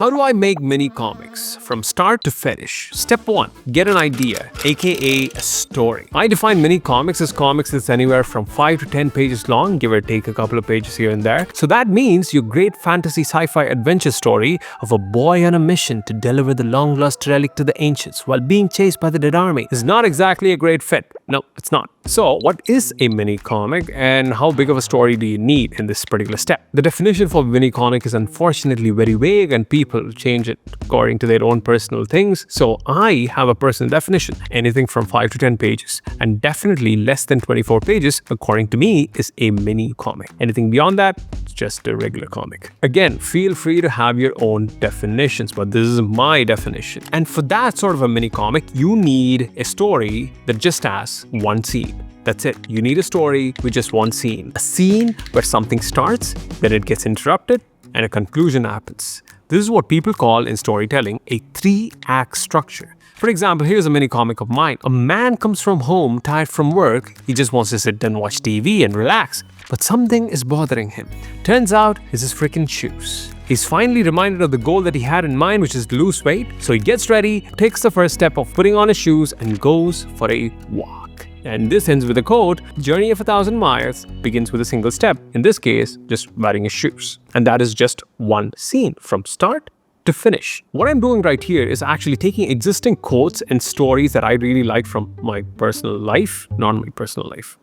How do I make mini comics from start to finish? Step 1. Get an idea, aka a story. I define mini comics as comics that's anywhere from 5 to 10 pages long, give or take a couple of pages here and there. So that means your great fantasy sci-fi adventure story of a boy on a mission to deliver the long-lost relic to the ancients while being chased by the dead army is not exactly a great fit. No, it's not. So what is a mini comic and how big of a story do you need in this particular step? The definition for mini comic is unfortunately very vague and people change it according to their own personal things. So I have a personal definition. Anything from 5 to 10 pages and definitely less than 24 pages, according to me, is a mini comic. Anything beyond that, it's just a regular comic. Again, feel free to have your own definitions, but this is my definition. And for that sort of a mini comic, you need a story that just has one scene. That's it. You need a story with just one scene. A scene where something starts, then it gets interrupted, and a conclusion happens. This is what people call in storytelling a 3-act structure. For example, here's a mini comic of mine. A man comes from home tired from work. He just wants to sit and watch TV and relax. But something is bothering him. Turns out it's his freaking shoes. He's finally reminded of the goal that he had in mind, which is to lose weight. So he gets ready, takes the first step of putting on his shoes, and goes for a walk. And this ends with a quote, "Journey of 1,000 miles begins with a single step." In this case, just wearing his shoes. And that is just one scene from start to finish. What I'm doing right here is actually taking existing quotes and stories that I really like from my personal life, not my personal life,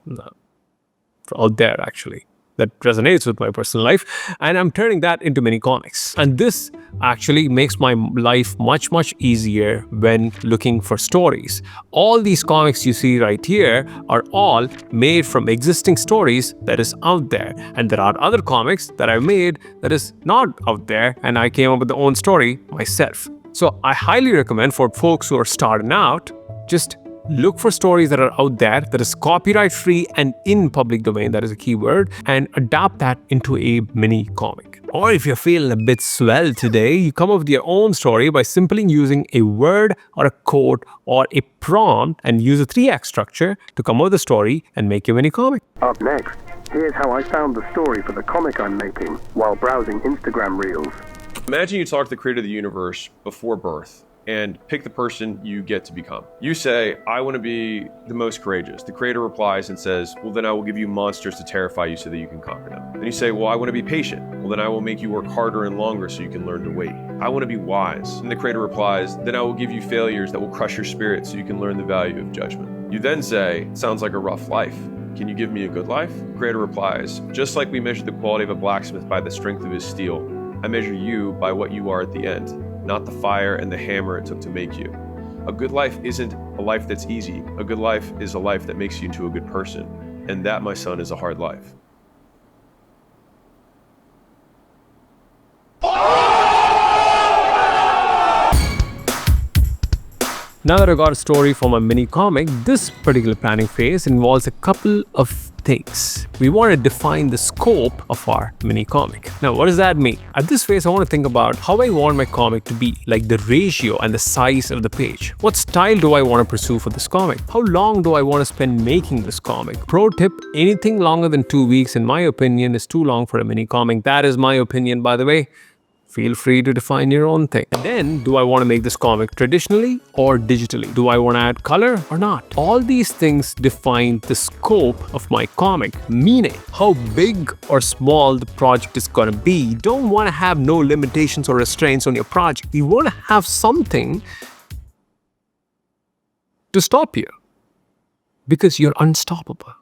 out there actually, that resonates with my personal life, and I'm turning that into mini comics. And this actually makes my life much easier when looking for stories. All these comics you see right here are all made from existing stories that is out there, and there are other comics that I've made that is not out there, and I came up with the own story myself. So I highly recommend for folks who are starting out, just look for stories that are out there that is copyright free and in public domain, that is a key word, and adapt that into a mini comic. Or if you're feeling a bit swell today, you come up with your own story by simply using a word or a quote or a prompt and use a 3-act structure to come up with a story and make your mini comic. Up next, here's how I found the story for the comic I'm making while browsing Instagram Reels. Imagine you talk to the creator of the universe before birth and pick the person you get to become. You say, "I want to be the most courageous." The creator replies and says, "Well, then I will give you monsters to terrify you so that you can conquer them." Then you say, "Well, I want to be patient." "Well, then I will make you work harder and longer so you can learn to wait." "I want to be wise." And the creator replies, "Then I will give you failures that will crush your spirit so you can learn the value of judgment." You then say, "Sounds like a rough life. Can you give me a good life?" The creator replies, "Just like we measure the quality of a blacksmith by the strength of his steel, I measure you by what you are at the end, not the fire and the hammer it took to make you. A good life isn't a life that's easy. A good life is a life that makes you into a good person. And that, my son, is a hard life." Now that I got a story for my mini comic, this particular planning phase involves a couple of things. We want to define the scope of our mini comic. Now, what does that mean? At this phase, I want to think about how I want my comic to be, like the ratio and the size of the page. What style do I want to pursue for this comic? How long do I want to spend making this comic? Pro tip, anything longer than 2 weeks, in my opinion, is too long for a mini comic. That is my opinion, by the way. Feel free to define your own thing. And then, do I want to make this comic traditionally or digitally? Do I want to add color or not? All these things define the scope of my comic, meaning how big or small the project is going to be. You don't want to have no limitations or restraints on your project. You want to have something to stop you because you're unstoppable.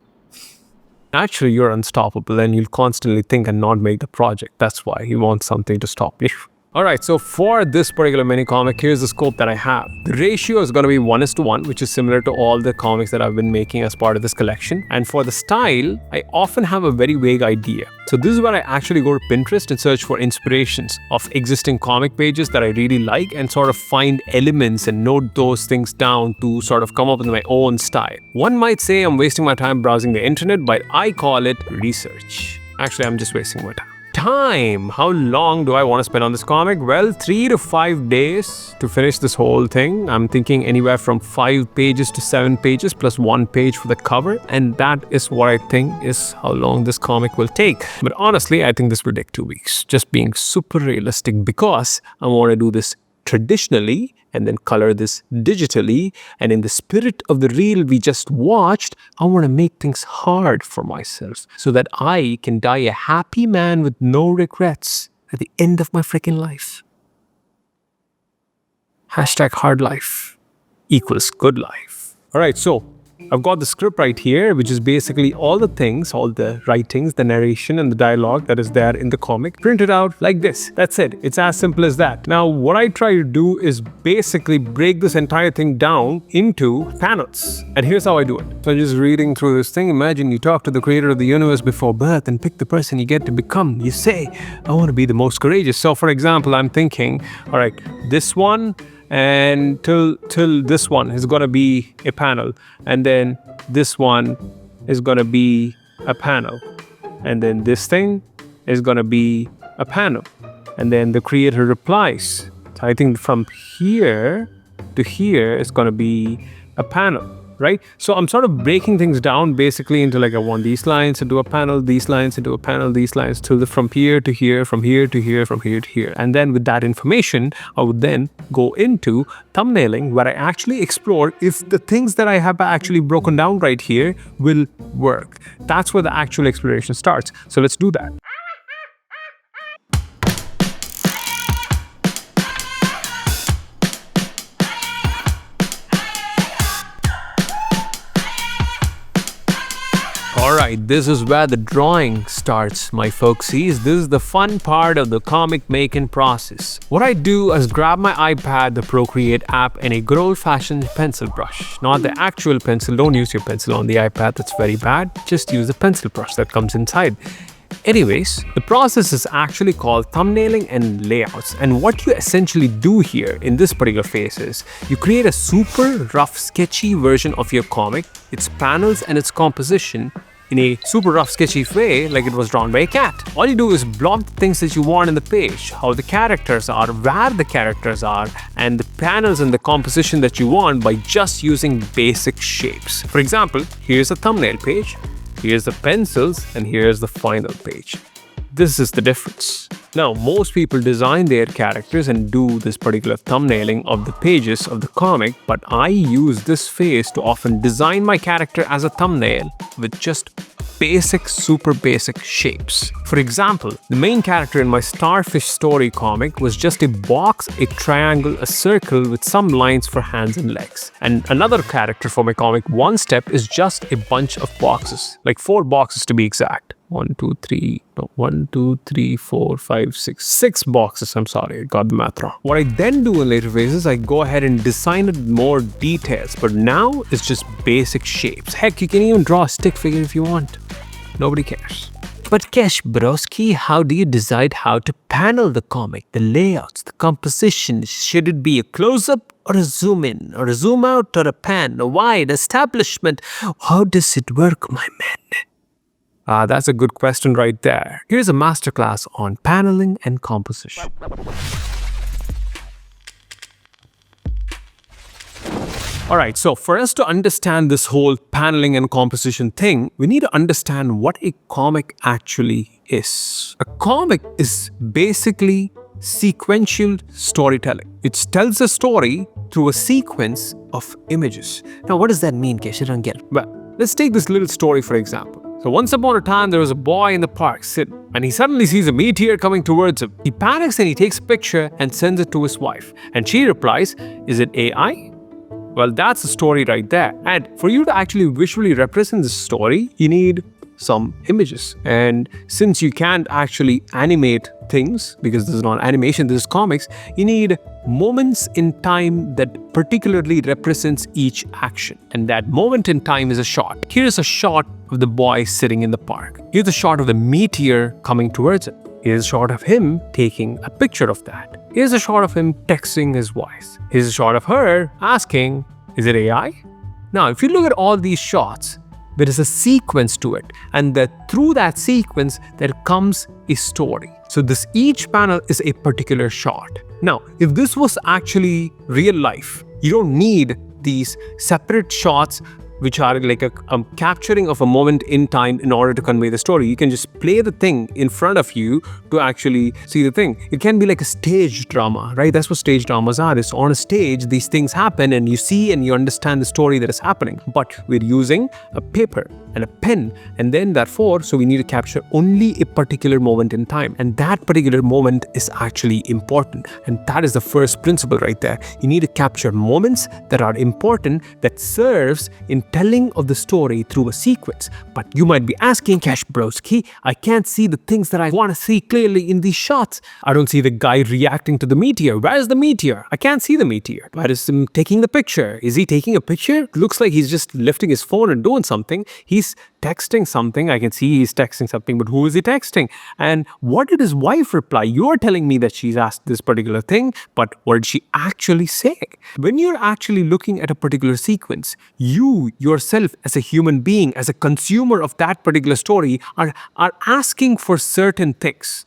Naturally, you're unstoppable and you'll constantly think and not make the project. That's why you want something to stop you. Alright, so for this particular mini comic, here's the scope that I have. The ratio is going to be 1:1, which is similar to all the comics that I've been making as part of this collection. And for the style, I often have a very vague idea. So this is where I actually go to Pinterest and search for inspirations of existing comic pages that I really like and sort of find elements and note those things down to sort of come up with my own style. One might say I'm wasting my time browsing the internet, but I call it research. Actually, I'm just wasting my time. time. How long do I want to spend on this comic? Well, 3 to 5 days to finish this whole thing. I'm thinking anywhere from 5 pages to 7 pages plus 1 page for the cover. And that is what I think is how long this comic will take. But honestly, I think this will take 2 weeks. Just being super realistic, because I want to do this traditionally and then color this digitally. And in the spirit of the reel we just watched, I want to make things hard for myself so that I can die a happy man with no regrets at the end of my freaking life. #hard life equals good life. All right, so I've got the script right here, which is basically all the things, all the writings, the narration and the dialogue that is there in the comic printed out like this. That's it. It's as simple as that. Now, what I try to do is basically break this entire thing down into panels. And here's how I do it. So I'm just reading through this thing. Imagine you talk to the creator of the universe before birth and pick the person you get to become. You say, I want to be the most courageous. So for example, I'm thinking, all right, this one and till this one is going to be a panel, and then this one is going to be a panel, and then this thing is going to be a panel, and then the creator replies. So I think from here to here is going to be a panel, right? So I'm sort of breaking things down basically into like I want these lines into a panel, these lines into a panel, these lines to from here to here, from here to here, from here to here. And then with that information, I would then go into thumbnailing, where I actually explore if the things that I have actually broken down right here will work. That's where the actual exploration starts. So let's do that. Alright, this is where the drawing starts, my folksies. This is the fun part of the comic making process. What I do is grab my iPad, the Procreate app, and a good old-fashioned pencil brush. Not the actual pencil. Don't use your pencil on the iPad, that's very bad. Just use the pencil brush that comes inside. Anyways, the process is actually called thumbnailing and layouts. And what you essentially do here in this particular phase is you create a super rough, sketchy version of your comic, its panels and its composition, in a super rough, sketchy way, like it was drawn by a cat. All you do is block the things that you want in the page, how the characters are, where the characters are, and the panels and the composition that you want by just using basic shapes. For example, here's a thumbnail page, here's the pencils, and here's the final page. This is the difference. Now, most people design their characters and do this particular thumbnailing of the pages of the comic, but I use this phase to often design my character as a thumbnail with just basic, super basic shapes. For example, the main character in my Starfish story comic was just a box, a triangle, a circle with some lines for hands and legs. And another character for my comic, One Step, is just a bunch of boxes, like 4 boxes to be exact. 1, 2, 3, 4, 5, 6. 6 boxes, I'm sorry, I got the math wrong. What I then do in later phases, I go ahead and design it with more details, but now it's just basic shapes. Heck, you can even draw a stick figure if you want. Nobody cares. But Kesh Broski, how do you decide how to panel the comic, the layouts, the composition? Should it be a close-up or a zoom in, or a zoom out, or a pan, a wide, establishment? How does it work, my man? That's a good question right there. Here's a masterclass on paneling and composition. Alright, so for us to understand this whole paneling and composition thing, we need to understand what a comic actually is. A comic is basically sequential storytelling. It tells a story through a sequence of images. Now, what does that mean, Kesh? I don't get it. Well, let's take this little story for example. So once upon a time, there was a boy in the park sitting, and he suddenly sees a meteor coming towards him. He panics and he takes a picture and sends it to his wife. And she replies, "Is it AI?" Well, that's the story right there. And for you to actually visually represent this story, you need some images. And since you can't actually animate things, because this is not animation, this is comics, you need moments in time that particularly represents each action. And that moment in time is a shot. Here's a shot of the boy sitting in the park. Here's a shot of the meteor coming towards it. Here's a shot of him taking a picture of that. Here's a shot of him texting his wife. Here's a shot of her asking, "Is it AI?" Now, if you look at all these shots, There is a sequence to it, and that through that sequence there comes a story. So this each panel is a particular shot. Now, if this was actually real life, you don't need these separate shots which are like a capturing of a moment in time in order to convey the story. You can just play the thing in front of you to actually see the thing. It can be like a stage drama, right? That's what stage dramas are. It's on a stage, these things happen and you see and you understand the story that is happening. But we're using a paper and a pen, and then therefore, so we need to capture only a particular moment in time. And that particular moment is actually important. And that is the first principle right there. You need to capture moments that are important, that serves in telling of the story through a sequence. But you might be asking, Kesh Broski, I can't see the things that I want to see clearly in these shots. I don't see the guy reacting to the meteor. Where is the meteor? I can't see the meteor. Where is him taking the picture? Is he taking a picture? Looks like he's just lifting his phone and doing something. He's texting something. I can see he's texting something, but who is he texting? And what did his wife reply? You're telling me that she's asked this particular thing, but what did she actually say? When you're actually looking at a particular sequence, you yourself as a human being, as a consumer of that particular story, are asking for certain things.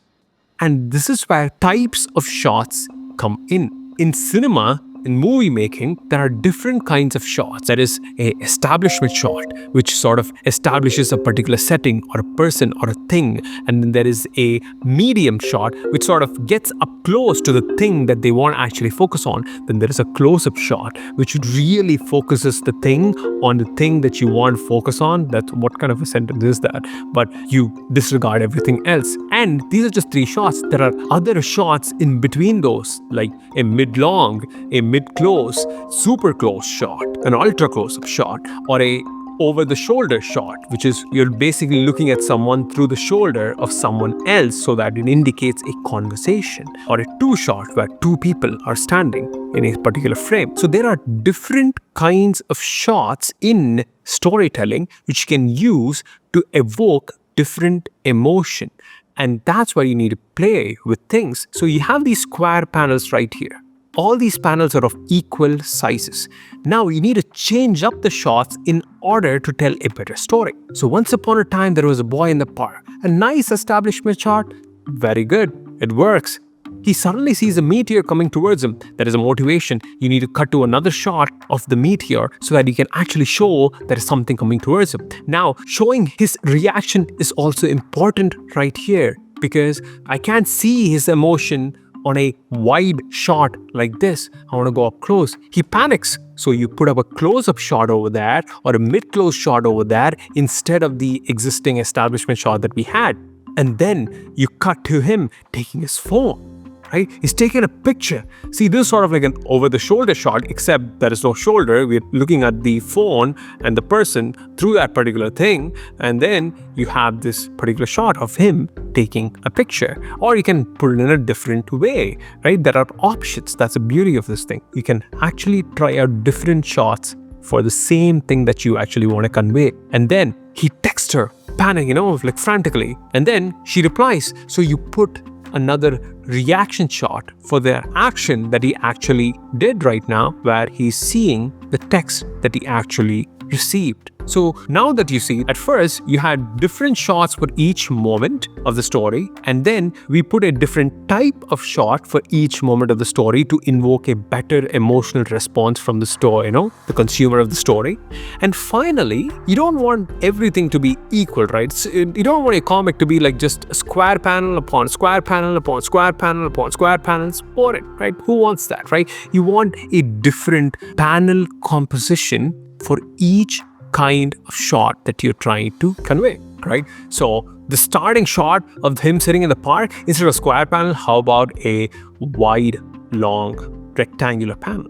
And this is where types of shots come in. In cinema, in movie making, there are different kinds of shots. There is a establishment shot, which sort of establishes a particular setting or a person or a thing. And then there is a medium shot, which sort of gets up close to the thing that they want to actually focus on. Then there is a close-up shot, which really focuses the thing on the thing that you want to focus on. That's what kind of a sentence is that? But you disregard everything else. And these are just 3 shots. There are other shots in between those, like a mid-long, a mid-close, super close shot, an ultra close-up shot, or a over-the-shoulder shot, which is you're basically looking at someone through the shoulder of someone else so that it indicates a conversation, or a 2 shot where 2 people are standing in a particular frame. So there are different kinds of shots in storytelling which you can use to evoke different emotion. And that's where you need to play with things. So you have these square panels right here. All these panels are of equal sizes. Now you need to change up the shots in order to tell a better story. So once upon a time, there was a boy in the park. A nice establishment shot. Very good. It works. He suddenly sees a meteor coming towards him. There is a motivation. You need to cut to another shot of the meteor so that you can actually show there is something coming towards him. Now, showing his reaction is also important right here, because I can't see his emotion on a wide shot like this. I want to go up close. He panics. So you put up a close-up shot over there or a mid-close shot over there instead of the existing establishment shot that we had. And then you cut to him taking his phone. Right? He's taking a picture. See, this is sort of like an over-the-shoulder shot, except there is no shoulder. We're looking at the phone and the person through that particular thing. And then you have this particular shot of him taking a picture. Or you can put it in a different way, right? There are options. That's the beauty of this thing. You can actually try out different shots for the same thing that you actually want to convey. And then he texts her, panic, like frantically. And then she replies. So you put another reaction shot for the action that he actually did right now, where he's seeing the text that he actually received. So now that you see, at first you had different shots for each moment of the story, and then we put a different type of shot for each moment of the story to invoke a better emotional response from the story, the consumer of the story. And finally, you don't want everything to be equal, right? So you don't want a comic to be like just a square panel upon square panel upon square panel upon square panels. Boring, right? Who wants that, right? You want a different panel composition for each kind of shot that you're trying to convey, right? So the starting shot of him sitting in the park, instead of a square panel, how about a wide, long, rectangular panel,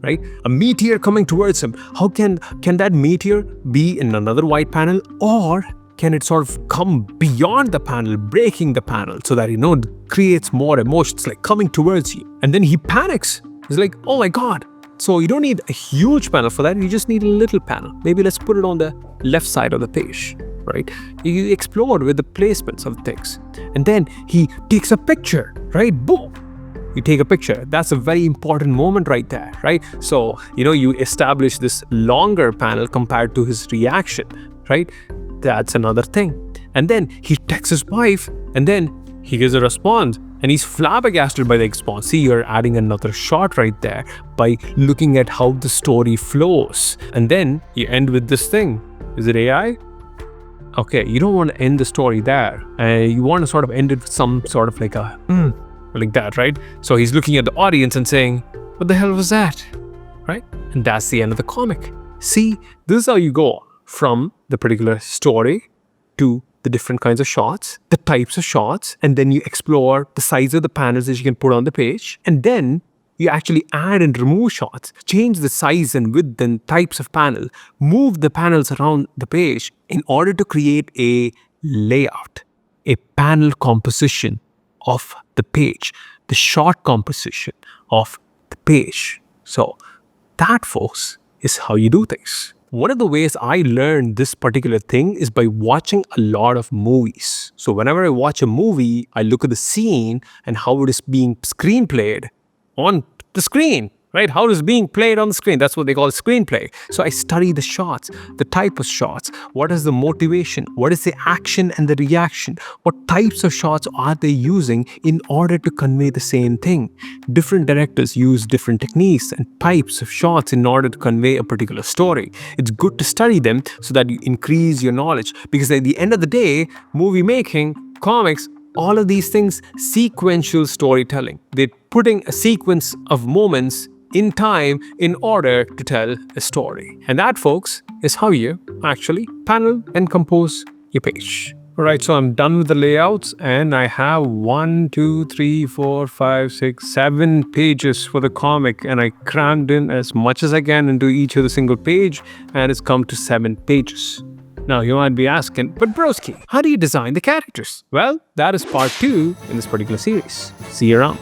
right? A meteor coming towards him. How can that meteor be in another wide panel, or can it sort of come beyond the panel, breaking the panel so that, creates more emotions, like coming towards you? And then he panics. He's like, oh my God. So you don't need a huge panel for that. You just need a little panel. Maybe let's put it on the left side of the page, right? You explore with the placements of things. And then he takes a picture, right? Boom. You take a picture. That's a very important moment right there, right? So, you establish this longer panel compared to his reaction, right? That's another thing. And then he texts his wife, and then he gives a response, and he's flabbergasted by the response. See, you're adding another shot right there by looking at how the story flows. And then you end with this thing. Is it AI? Okay, you don't want to end the story there. You want to sort of end it with some sort of like a like that, right? So he's looking at the audience and saying, what the hell was that? Right? And that's the end of the comic. See, this is how you go from the particular story to the different kinds of shots, the types of shots, and then you explore the size of the panels that you can put on the page. And then you actually add and remove shots, change the size and width and types of panel, move the panels around the page in order to create a layout, a panel composition of the page, the shot composition of the page. So that, folks, is how you do things. One of the ways I learned this particular thing is by watching a lot of movies. So whenever I watch a movie, I look at the scene and how it is being screenplayed on the screen, right? How it is being played on the screen. That's what they call screenplay. So I study the shots, the type of shots. What is the motivation? What is the action and the reaction? What types of shots are they using in order to convey the same thing? Different directors use different techniques and types of shots in order to convey a particular story. It's good to study them so that you increase your knowledge, because at the end of the day, movie making, comics, all of these things, sequential storytelling. They're putting a sequence of moments in time in order to tell a story. And that, folks, is how you actually panel and compose your page. Alright, so I'm done with the layouts, and I have 1, 2, 3, 4, 5, 6, 7 pages for the comic, and I crammed in as much as I can into each of the single page, and it's come to 7 pages. Now, you might be asking, but broski, how do you design the characters? Well, that is part 2 in this particular series. See you around.